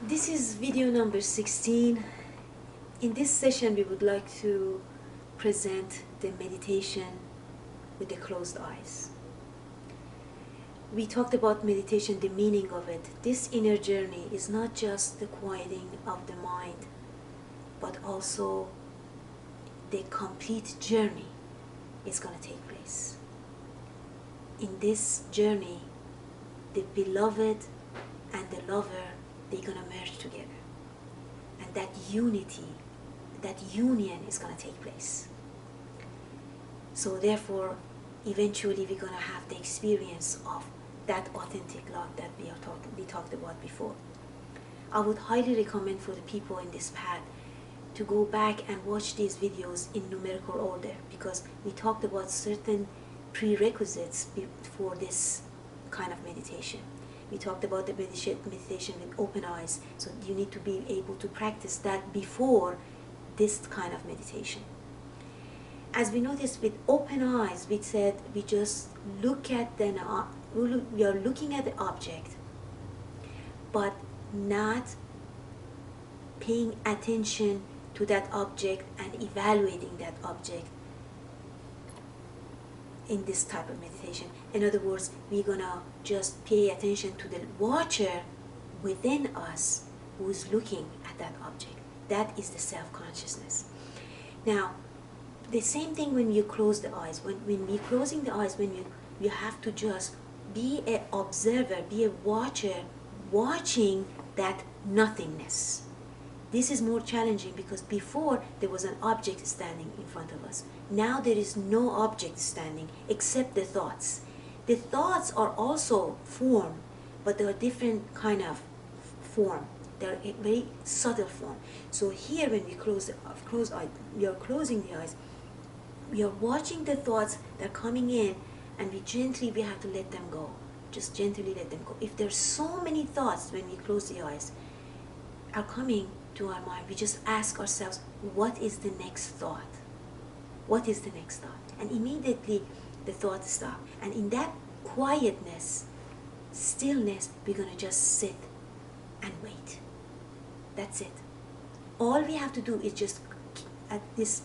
This is video number 16. In this session, we would like to present the meditation with the closed eyes. We talked about meditation, the meaning of it. This inner journey is not just the quieting of the mind, but also the complete journey is going to take place. In this journey, the beloved and the lover, they're going to merge together. And that unity, that union is going to take place. So therefore, eventually we're going to have the experience of that authentic love that we talked about before. I would highly recommend for the people in this path to go back and watch these videos in numerical order, because we talked about certain prerequisites for this kind of meditation. We talked about the meditation with open eyes, so you need to be able to practice that before this kind of meditation. As we noticed with open eyes, we said we just look at we are looking at the object, but not paying attention to that object and evaluating that object in this type of meditation. In other words, we're gonna just pay attention to the watcher within us who is looking at that object. That is the self-consciousness. Now, the same thing when you close the eyes. When we're closing the eyes, you have to just be an observer, be a watcher, watching that nothingness. This is more challenging because before there was an object standing in front of us. Now there is no object standing except the thoughts. The thoughts are also form, but they are different kind of form. They're a very subtle form. So here when we close eye, we are closing the eyes. We are watching the thoughts that are coming in, and we have to let them go. Just gently let them go. If there's so many thoughts when we close the eyes are coming to our mind, we just ask ourselves, what is the next thought? What is the next thought? And immediately the thoughts stop. And in that quietness, stillness, we're going to just sit and wait. That's it. All we have to do is just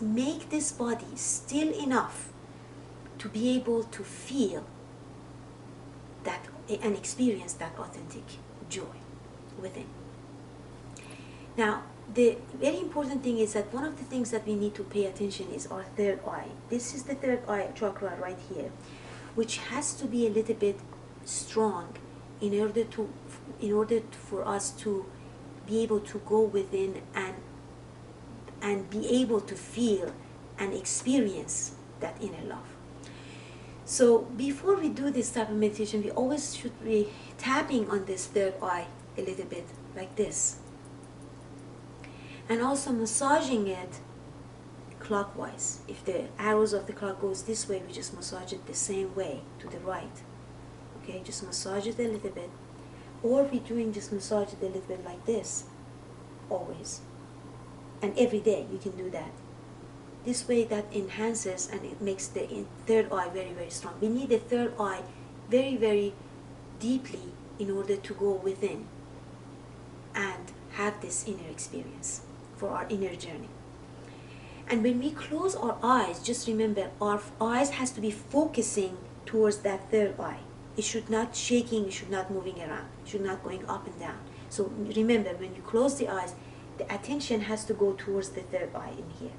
make this body still enough to be able to feel that and experience that authentic joy within. Now, the very important thing is that one of the things that we need to pay attention is our third eye. This is the third eye chakra right here, which has to be a little bit strong in order for us to be able to go within and be able to feel and experience that inner love. So before we do this type of meditation, we always should be tapping on this third eye a little bit like this. And also massaging it clockwise. If the arrows of the clock goes this way, we just massage it the same way to the right. Okay, just massage it a little bit. Or just massage it a little bit like this, always. And every day you can do that. This way that enhances and it makes the third eye very, very strong. We need the third eye very, very deeply in order to go within and have this inner experience for our inner journey. And when we close our eyes, just remember our eyes has to be focusing towards that third eye. It should not shaking, it should not moving around, it should not going up and down. So remember, when you close the eyes, the attention has to go towards the third eye in here.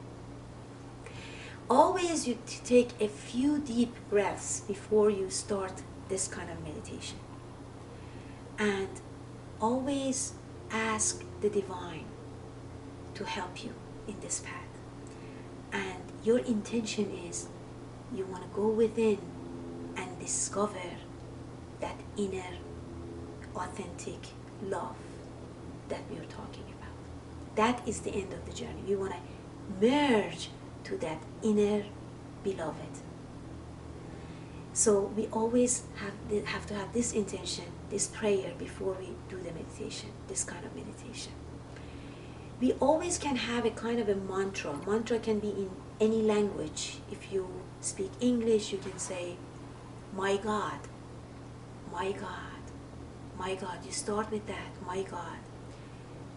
Always you take a few deep breaths before you start this kind of meditation. And always ask the divine to help you in this path. And your intention is you want to go within and discover that inner authentic love that we are talking about. That is the end of the journey. We want to merge to that inner beloved. So we always have to have this intention, this prayer before we do the meditation, this kind of meditation. We always can have a kind of a mantra. Mantra can be in any language. If you speak English, you can say, my God, my God, my God. You start with that, my God.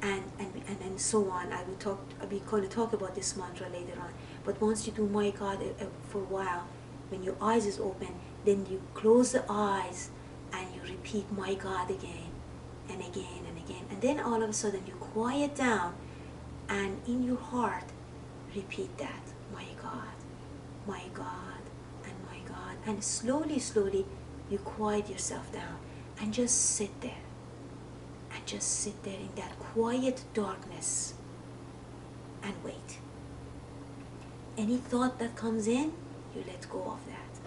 and so on. I'll be going to talk about this mantra later on. But once you do my God for a while, when your eyes is open, then you close the eyes and you repeat my God again and again and again. And then all of a sudden you quiet down and in your heart repeat that, my God, my God, and my God. And slowly, slowly you quiet yourself down and just sit there. And just sit there in that quiet darkness and wait. Any thought that comes in, you let go of that.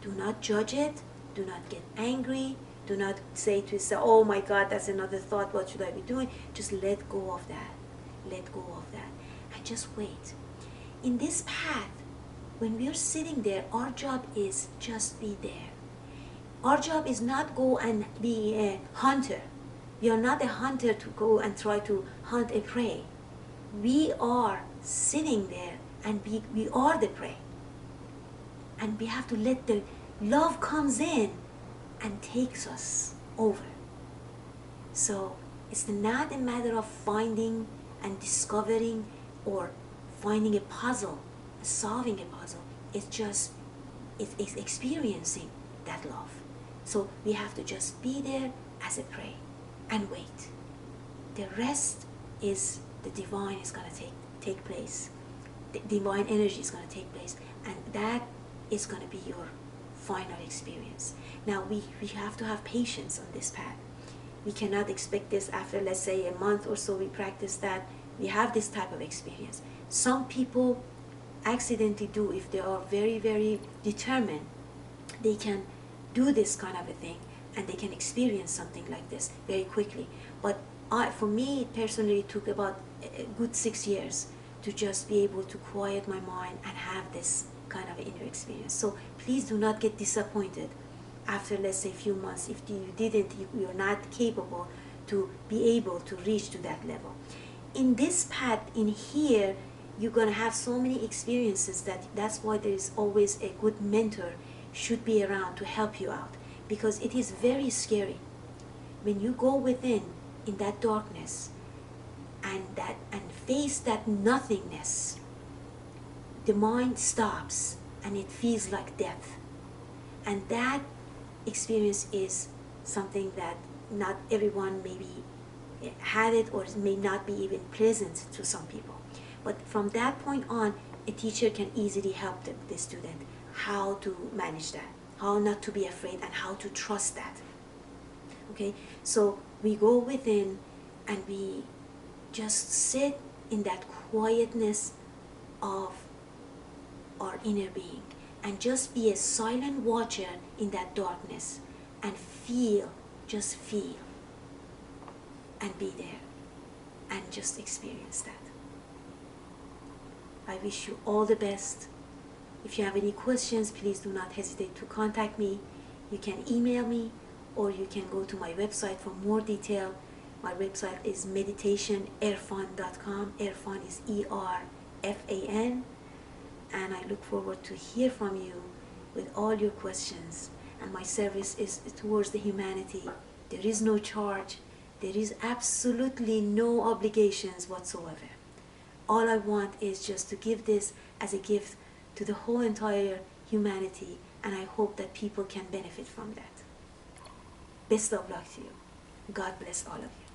Do not judge it. Do not get angry. Do not say to yourself, oh my God, that's another thought. What should I be doing? Just let go of that. Let go of that. And just wait. In this path, when we are sitting there, our job is just be there. Our job is not go and be a hunter. We are not a hunter to go and try to hunt a prey. We are sitting there and we are the prey. And we have to let the love comes in and takes us over. So it's not a matter of finding and discovering or finding a puzzle, solving a puzzle. It's just, it's experiencing that love. So we have to just be there as a prey and wait. The rest is the divine is going to take place. The divine energy is going to take place, and that is going to be your final experience. Now we have to have patience on this path. We cannot expect this after, let's say, a month or so we practice that, we have this type of experience. Some people accidentally do, if they are very, very determined, they can do this kind of a thing and they can experience something like this very quickly. But for me personally, it took about a good 6 years to just be able to quiet my mind and have this kind of inner experience. So please do not get disappointed after, let's say, a few months. If you're not capable to be able to reach to that level. In this path, in here, you're going to have so many experiences that's why there is always a good mentor should be around to help you out, because it is very scary when you go within in that darkness and face that nothingness. The mind stops and it feels like death, and that experience is something that not everyone maybe had it, or may not be even pleasant to some people. But from that point on, a teacher can easily help the student how to manage that, how not to be afraid, and how to trust that. Okay, so we go within and we just sit in that quietness of our inner being and just be a silent watcher in that darkness and just feel and be there and just experience that. I wish you all the best. If you have any questions, please do not hesitate to contact me. You can email me, or you can go to my website for more detail. My website is meditationerfan.com. Erfan is E-R-F-A-N. And I look forward to hear from you with all your questions. And my service is towards the humanity. There is no charge. There is absolutely no obligations whatsoever. All I want is just to give this as a gift to the whole entire humanity, and I hope that people can benefit from that. Best of luck to you. God bless all of you.